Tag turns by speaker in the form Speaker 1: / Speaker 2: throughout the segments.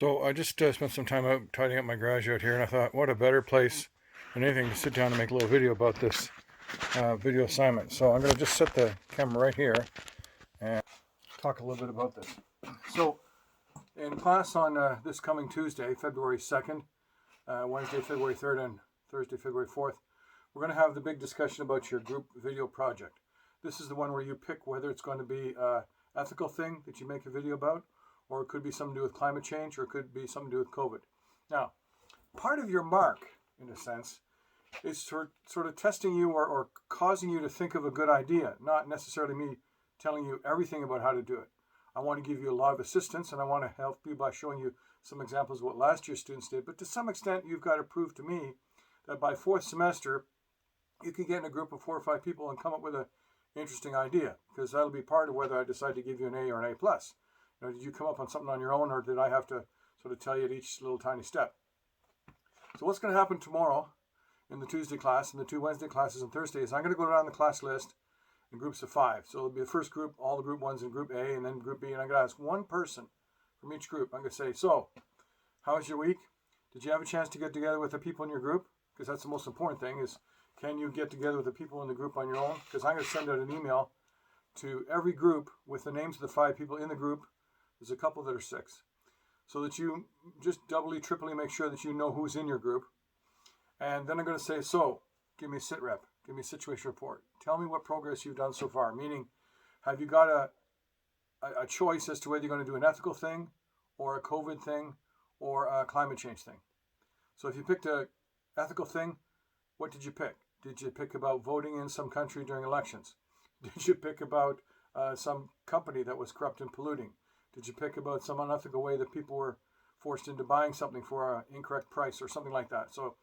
Speaker 1: So I just spent some time out tidying up my garage out here, and I thought, what a better place than anything to sit down and make a little video about this video assignment. So I'm going to just set the camera right here and talk a little bit about this. So in class on this coming Tuesday, February 2nd, Wednesday, February 3rd, and Thursday, February 4th, we're going to have the big discussion about your group video project. This is the one where you pick whether it's going to be an ethical thing that you make a video about, or it could be something to do with climate change, or it could be something to do with COVID. Now, part of your mark, in a sense, is sort of testing you or causing you to think of a good idea, not necessarily me telling you everything about how to do it. I want to give you a lot of assistance, and I want to help you by showing you some examples of what last year's students did. But to some extent, you've got to prove to me that by fourth semester, you can get in a group of 4 or 5 people and come up with an interesting idea, because that'll be part of whether I decide to give you an A or an A+. You know, did you come up on something on your own, or did I have to sort of tell you at each little tiny step? So what's going to happen tomorrow in the Tuesday class and the 2 Wednesday classes and Thursday is I'm going to go down the class list in groups of 5. So it'll be the first group, all the group 1s in group A, and then group B, and I'm going to ask one person from each group. I'm going to say, so, how was your week? Did you have a chance to get together with the people in your group? Because that's the most important thing, is can you get together with the people in the group on your own? Because I'm going to send out an email to every group with the names of the 5 people in the group. There's a couple that are 6. So that you just doubly, triply make sure that you know who's in your group. And then I'm going to say, so, give me a sit rep. Give me a situation report. Tell me what progress you've done so far. Meaning, have you got a choice as to whether you're going to do an ethical thing, or a COVID thing, or a climate change thing? So if you picked an ethical thing, what did you pick? Did you pick about voting in some country during elections? Did you pick about some company that was corrupt and polluting? Did you pick about some unethical way that people were forced into buying something for an incorrect price or something like that? So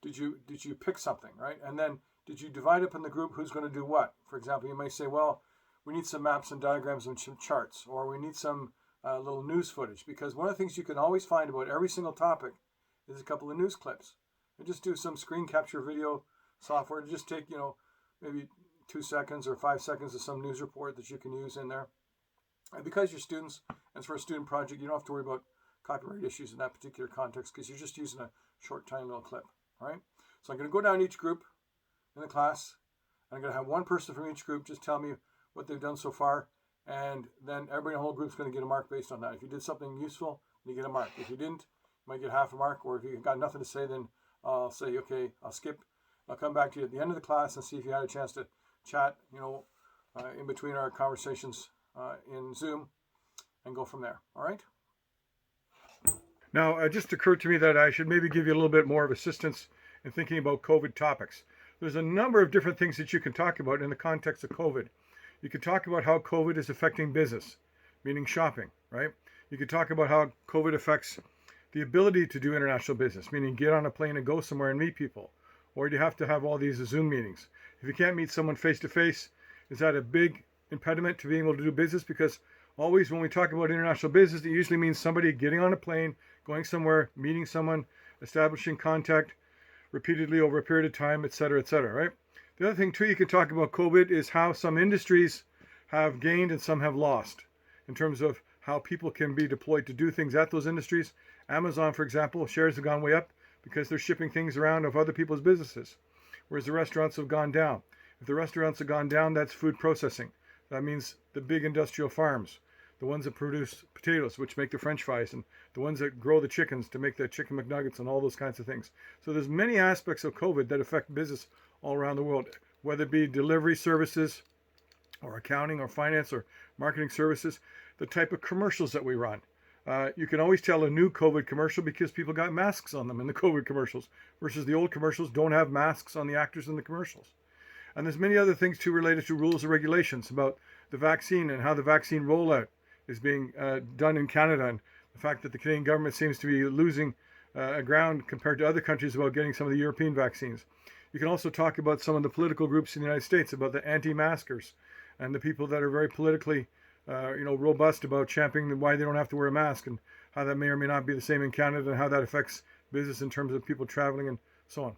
Speaker 1: did you pick something, right? And then did you divide up in the group who's going to do what? For example, you may say, well, we need some maps and diagrams and some charts, or we need some little news footage, because one of the things you can always find about every single topic is a couple of news clips. And just do some screen capture video software to just take, maybe 2 seconds or 5 seconds of some news report that you can use in there. And because you're students, and it's for a student project, you don't have to worry about copyright issues in that particular context, because you're just using a short, tiny little clip. All right? So I'm going to go down each group in the class, and I'm going to have one person from each group just tell me what they've done so far, and then everybody in the whole group is going to get a mark based on that. If you did something useful, you get a mark. If you didn't, you might get half a mark, or if you've got nothing to say, then I'll say, okay, I'll skip. I'll come back to you at the end of the class and see if you had a chance to chat, in between our conversations in Zoom, and go from there. All right? Now, it just occurred to me that I should maybe give you a little bit more of assistance in thinking about COVID topics. There's a number of different things that you can talk about in the context of COVID. You could talk about how COVID is affecting business, meaning shopping, right? You could talk about how COVID affects the ability to do international business, meaning get on a plane and go somewhere and meet people. Or do you have to have all these Zoom meetings? If you can't meet someone face to face, is that a big impediment to being able to do business? Because always when we talk about international business, it usually means somebody getting on a plane, going somewhere, meeting someone, establishing contact repeatedly over a period of time, et cetera, right? The other thing too you can talk about COVID is how some industries have gained and some have lost in terms of how people can be deployed to do things at those industries. Amazon, for example, shares have gone way up because they're shipping things around of other people's businesses, whereas the restaurants have gone down. If the restaurants have gone down, that's food processing. That means the big industrial farms, the ones that produce potatoes, which make the French fries, and the ones that grow the chickens to make the chicken McNuggets and all those kinds of things. So there's many aspects of COVID that affect business all around the world, whether it be delivery services or accounting or finance or marketing services, the type of commercials that we run. You can always tell a new COVID commercial because people got masks on them in the COVID commercials, versus the old commercials don't have masks on the actors in the commercials. And there's many other things too related to rules and regulations about the vaccine and how the vaccine rollout is being done in Canada, and the fact that the Canadian government seems to be losing ground compared to other countries about getting some of the European vaccines. You can also talk about some of the political groups in the United States, about the anti-maskers and the people that are very politically robust about championing why they don't have to wear a mask, and how that may or may not be the same in Canada, and how that affects business in terms of people traveling and so on.